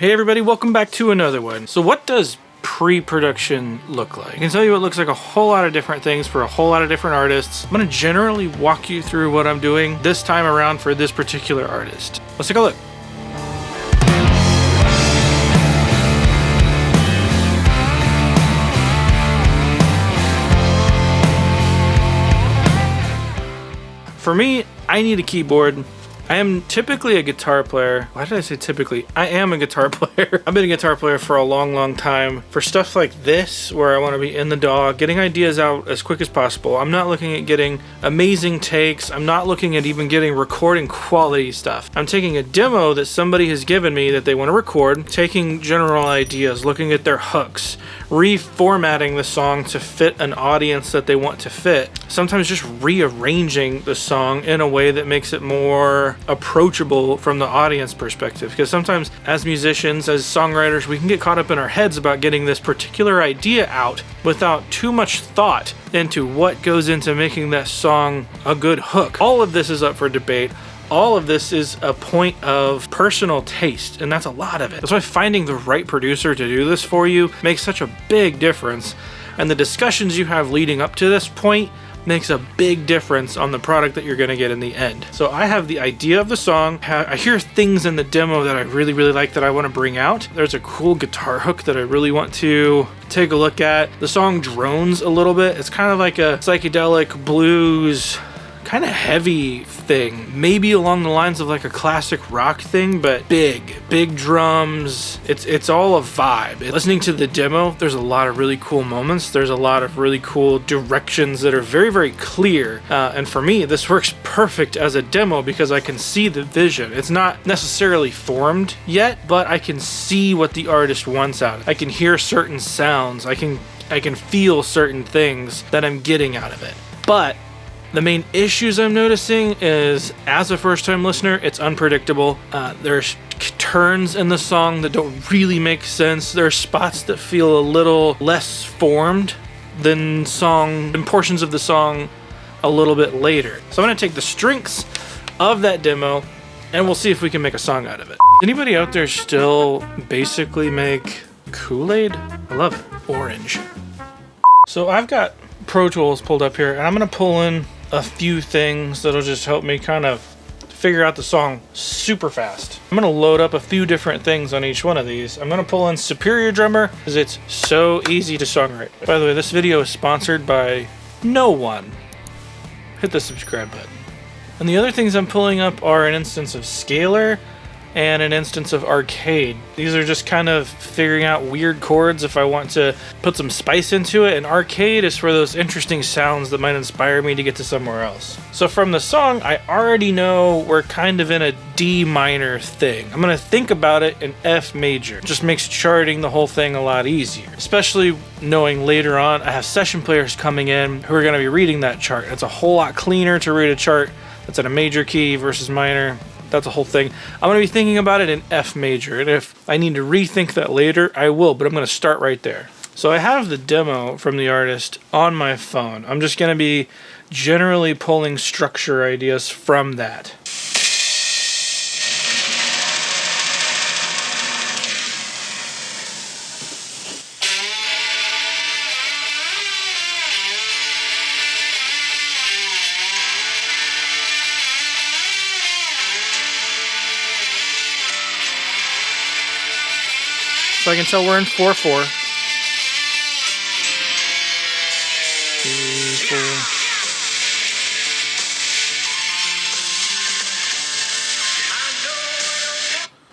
Hey everybody, welcome back to another one. So what does pre-production look like? I can tell you it looks like a whole lot of different things for a whole lot of different artists. I'm gonna generally walk you through what I'm doing this time around for this particular artist. Let's take a look. For me, I need a keyboard. I am typically a guitar player. Why did I say typically? I am a guitar player. I've been a guitar player for a long time. For stuff like this, where I want to be in the DAW, getting ideas out as quick as possible. I'm not looking at getting amazing takes. I'm not looking at even getting recording quality stuff. I'm taking a demo that somebody has given me that they want to record, taking general ideas, looking at their hooks, reformatting the song to fit an audience that they want to fit. Sometimes just rearranging the song in a way that makes it more approachable from the audience perspective, because sometimes as musicians, as songwriters, we can get caught up in our heads about getting this particular idea out without too much thought into what goes into making that song a good hook. All of this is up for debate. All of this is a point of personal taste, and that's a lot of it. That's why finding the right producer to do this for you makes such a big difference, and the discussions you have leading up to this point makes a big difference on the product that you're going to get in the end. So I have the idea of the song. I hear things in the demo that I really like that I want to bring out. There's a cool guitar hook that I really want to take a look at. The song drones a little bit. It's kind of like a psychedelic blues, kind of heavy thing, maybe along the lines of like a classic rock thing, but big drums. It's all a vibe. Listening to the demo, there's a lot of really cool moments. There's a lot of really cool directions that are very clear, and for me this works perfect as a demo because I can see the vision. It's not necessarily formed yet, but I can see what the artist wants out of it. I can hear certain sounds. I can feel certain things that I'm getting out of it. But the main issues I'm noticing is, as a first-time listener, it's unpredictable. There's turns in the song that don't really make sense. There are spots that feel a little less formed than portions of the song a little bit later. So I'm gonna take the strengths of that demo and we'll see if we can make a song out of it. Anybody out there still basically make Kool-Aid? I love it. Orange. So I've got Pro Tools pulled up here, and I'm gonna pull in a few things that'll just help me kind of figure out the song super fast. I'm gonna load up a few different things on each one of these. I'm gonna pull in Superior Drummer because it's so easy to songwrite. By the way, this video is sponsored by no one. Hit the subscribe button. And the other things I'm pulling up are an instance of Scalar and an instance of Arcade. These are just kind of figuring out weird chords if I want to put some spice into it, and Arcade is for those interesting sounds that might inspire me to get to somewhere else. So from the song, I already know we're kind of in a D minor thing. I'm gonna think about it in F major. It just makes charting the whole thing a lot easier, especially knowing later on I have session players coming in who are gonna be reading that chart. It's a whole lot cleaner to read a chart that's in a major key versus minor. That's a whole thing. I'm going to be thinking about it in F major, and if I need to rethink that later, I will, but I'm going to start right there. So I have the demo from the artist on my phone. I'm just going to be generally pulling structure ideas from that. So I can tell we're in 4/4. 3, 4.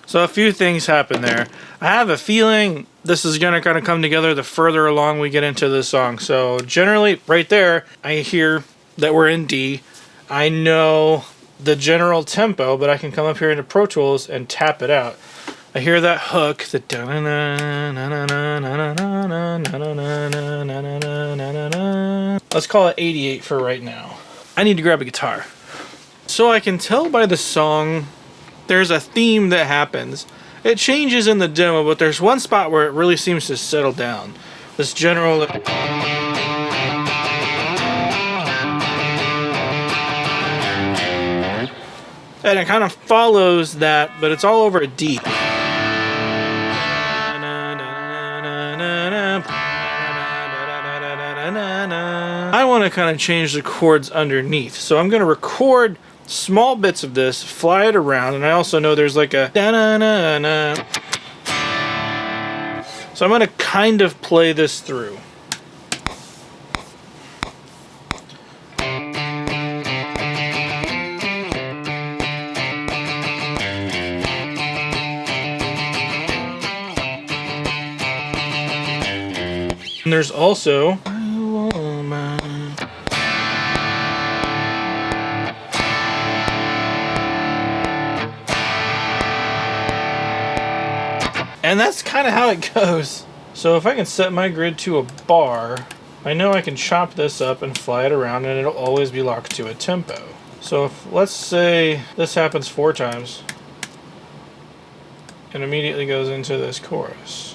So a few things happen there. I have a feeling this is gonna kind of come together the further along we get into the song. So generally, right there, I hear that we're in D. I know the general tempo, but I can come up here into Pro Tools and tap it out. I hear that hook, the let's call it 88 for right now. I need to grab a guitar. So I can tell by the song there's a theme that happens. It changes in the demo, but there's one spot where it really seems to settle down. This general and it kind of follows that, but it's all over a D. I want to kind of change the chords underneath. So I'm going to record small bits of this, fly it around, and I also know there's like a da-na-na-na. So I'm going to kind of play this through. And there's also and that's kind of how it goes. So if I can set my grid to a bar, I know I can chop this up and fly it around and it'll always be locked to a tempo. So if, let's say this happens 4 times, and immediately goes into this chorus.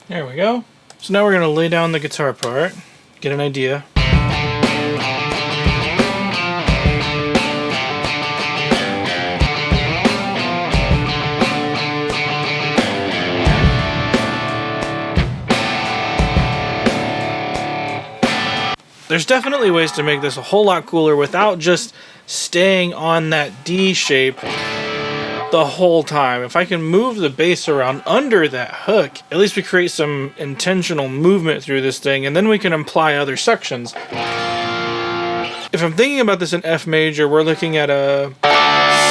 There we go. So now we're going to lay down the guitar part, get an idea. There's definitely ways to make this a whole lot cooler without just staying on that D shape the whole time. If I can move the bass around under that hook, at least we create some intentional movement through this thing, and then we can apply other sections. If I'm thinking about this in F major, we're looking at a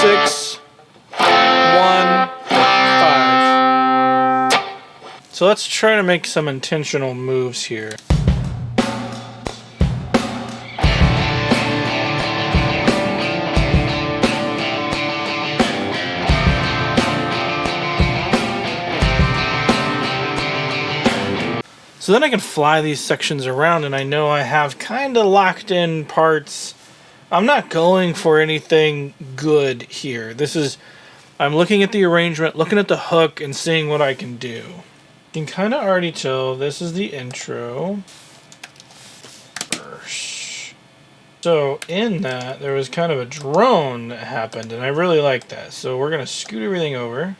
6, 1, 5. So let's try to make some intentional moves here. So then I can fly these sections around and I know I have kind of locked in parts. I'm not going for anything good here. I'm looking at the arrangement, looking at the hook, and seeing what I can do. You can kind of already tell this is the intro. Verse. So in that, there was kind of a drone that happened, and I really like that. So we're going to scoot everything over.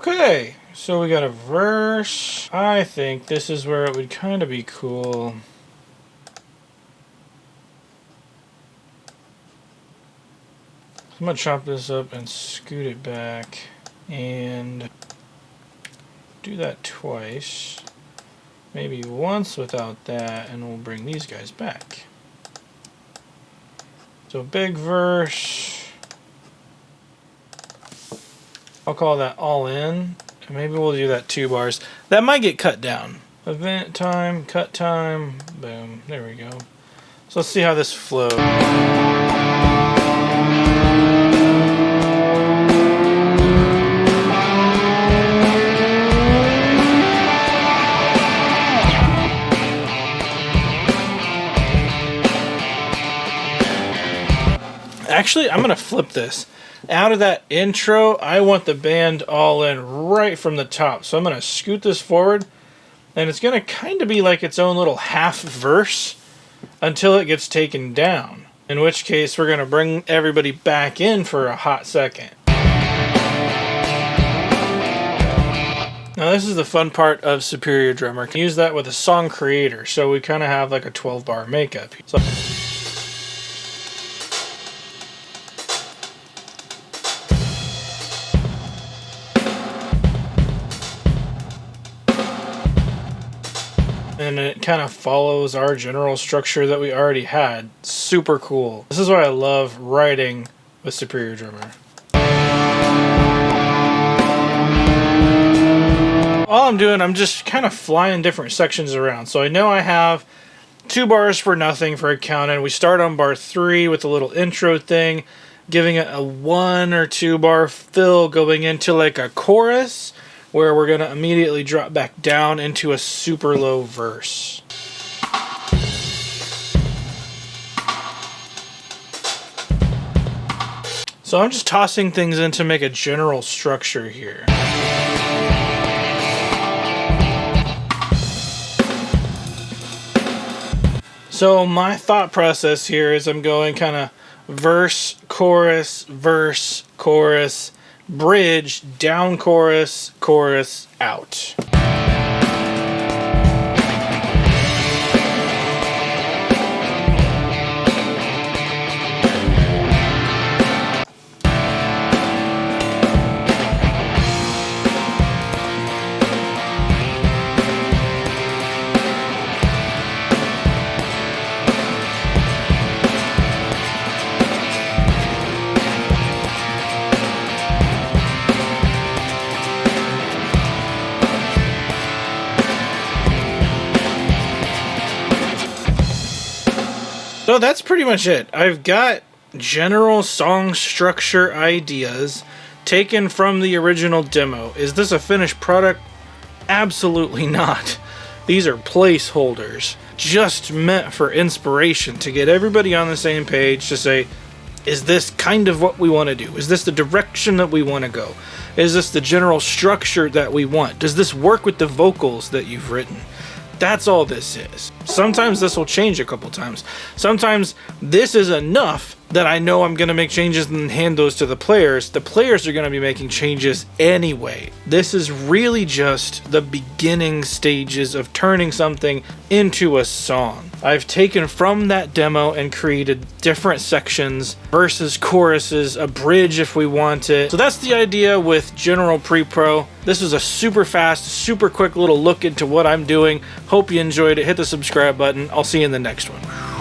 Okay, so we got a verse. I think this is where it would kind of be cool. I'm going to chop this up and scoot it back and do that twice. Maybe once without that, and we'll bring these guys back. So big verse. I'll call that all in, and maybe we'll do that 2 bars. That might get cut down. Event time, cut time, boom, there we go. So let's see how this flows. Actually, I'm going to flip this. Out of that intro, I want the band all in right from the top. So I'm going to scoot this forward, and it's going to kind of be like its own little half verse until it gets taken down. In which case, we're going to bring everybody back in for a hot second. Now this is the fun part of Superior Drummer. You can use that with a song creator. So we kind of have like a 12-bar makeup. So and it kind of follows our general structure that we already had. Super cool. This is why I love writing with Superior Drummer. all I'm doing, I'm just kind of flying different sections around. So I know I have 2 bars for nothing for a count in. We start on bar 3 with a little intro thing, giving it a 1 or 2 bar fill going into like a chorus where we're going to immediately drop back down into a super low verse. So I'm just tossing things in to make a general structure here. So my thought process here is I'm going kind of verse, chorus, bridge, down chorus, chorus, out. So that's pretty much it. I've got general song structure ideas taken from the original demo. Is this a finished product? Absolutely not. These are placeholders, just meant for inspiration, to get everybody on the same page to say, is this kind of what we want to do? Is this the direction that we want to go? Is this the general structure that we want? Does this work with the vocals that you've written? That's all this is. Sometimes this will change a couple times. Sometimes this is enough that I know I'm going to make changes and hand those to the players. The players are going to be making changes anyway. This is really just the beginning stages of turning something into a song. I've taken from that demo and created different sections, verses, choruses, a bridge if we want it. So that's the idea with General Pre-Pro. This is a super fast, super quick little look into what I'm doing. Hope you enjoyed it. Hit the subscribe button. I'll see you in the next one.